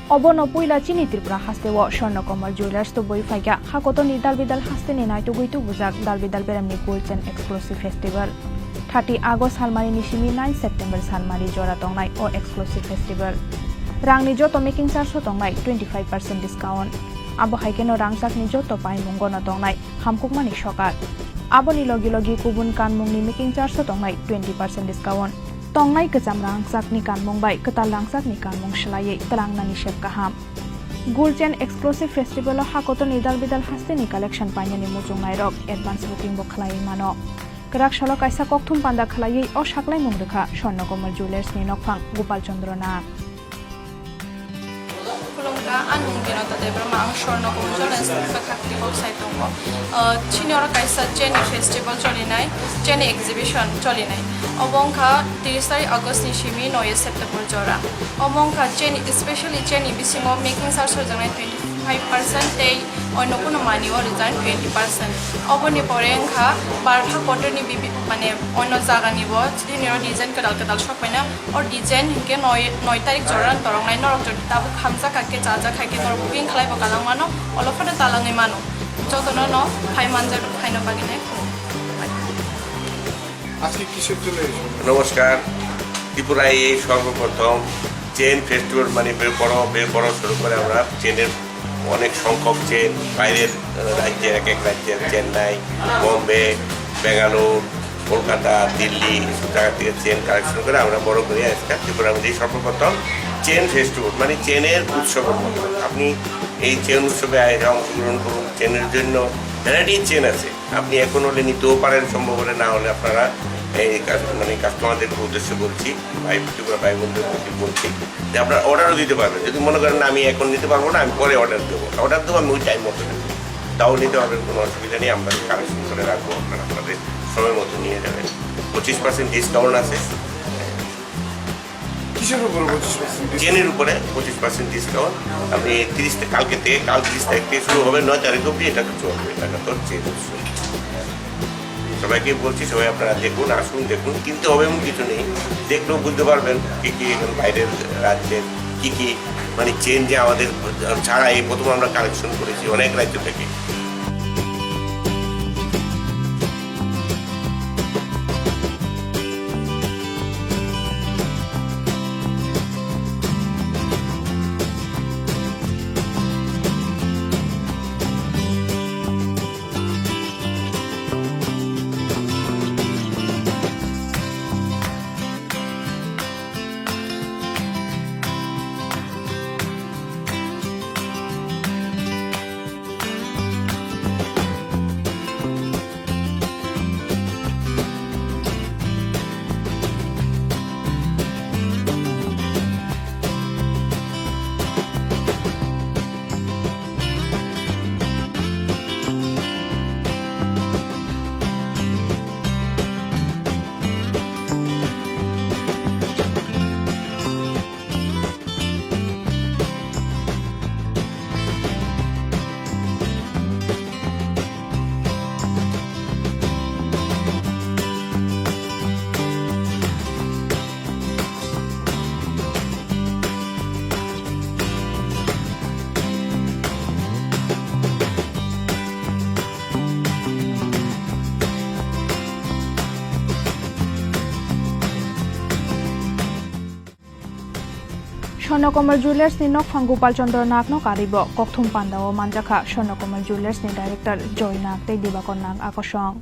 Obono puila chini Tripura haste wo Swarna Kamal Jewelers Tubuwi Phaikha hakoto ni dalbidal haste ni nai tugui tubujak dalbidal beramni Gold and Exclusive Festival 30 August halmari nishimi 9 September halmari Jora Tongnai o Exclusive Festival rangni joto making charge ho tongnai 25% discount abo haikeno rangsak ni joto pai mungo no tongnai hamkukmani sokar aboni logi logi kubun kanmungni making charge ho tongnai 20% discount Tongnai kecam rangsak ni kanmung bai ketal rangsak ni kanmung selaye telang nani shep kaham Gold and Exclusive Festival hakoto ni dalbidal haste ni collection panya ni mujung nai rok advance booking bo khlai mano kerak salo kaisa kokthum panda khlai o saklai mung rekha Swarna Kamal Jewelers ni nokphang Gopal Chandra na Kulungka anung gino tade brama ang Swarna Kamal Jewelers kakakti website tongo chini ora kaisa Jenny Festival cholinai Jenny exhibition cholinai Obongka 30 August ni shimi 9 September Jora Obongka Jenny especially Jenny bisingo making charge jangai 25% tei ono kuno mani or resign 20% oboni porengka barha kotor ni bibi mane ono jaga ni bo chini ora design kadal shopena or design hinke 9 tarik Jora torongnai norok jodi tabu khamsa kake jaja khaike nor booking khlai bakalang mano olofane talangai mano jotono no phai manjar phaino bagine নমস্কার ত্রিপুরায় এই সর্বপ্রথম chain festival মানে বের বড় শুরু করে আমরা চেনের অনেক সংখ্যক চেন বাইরের রাজ্যের এক রাজ্যের চেন্নাই বম্বে বেঙ্গালুর কলকাতা দিল্লি এসব জায়গা থেকে চেন কালেকশন করে আমরা বড় করি আজকে ত্রিপুরার মধ্যে সর্বপ্রথম চেন ফেস্টিভ্যাল মানে চেনের উৎসবের মতো আপনি এই চেন উৎসবে অংশগ্রহণ করুন চেনের জন্য ভ্যারাইটি চেন আছে আপনি এখন হলে নিতেও পারেন সম্ভব হলে না হলে আপনারা এই মানে কাস্টমারদের উদ্দেশ্যে বলছি ভাই বন্ধুদেরকে বলছি যে আপনারা অর্ডারও দিতে পারবেন যদি মনে করেন না আমি এখন নিতে পারবো না আমি পরে অর্ডার দেবো আমি ওই টাইম মতো নেব তাও নিতে পারবেন কোনো অসুবিধা নেই আমরা কালেকশন করে রাখবো আপনারা আপনাদের সময় মতো নিয়ে যাবেন 25% ডিসকাউন্ট আছে চেনের উপরে 25% ডিসকাউন্ট আপনি কাল 30 তারিখ থেকে শুরু হবে 9 তারিখ অবধি এটা তো চলবে এটা তো চেন সবাইকে বলছি সবাই আপনারা দেখুন আসুন দেখুন কিনতে হবে এমন কিছু নেই দেখলেও বুঝতে পারবেন কী কী এখন বাইরের রাজ্যের কী মানে চেন যে আমাদের ছাড়া এই প্রথম আমরা কালেকশন করেছি অনেক রাজ্য থেকে Swarna Kamal Jewelers ni nokphang Gopal Chandra nak no karibo kokthum panda o manjakha Swarna Kamal Jewelers ni director Joy nak tei dibakon nak akosong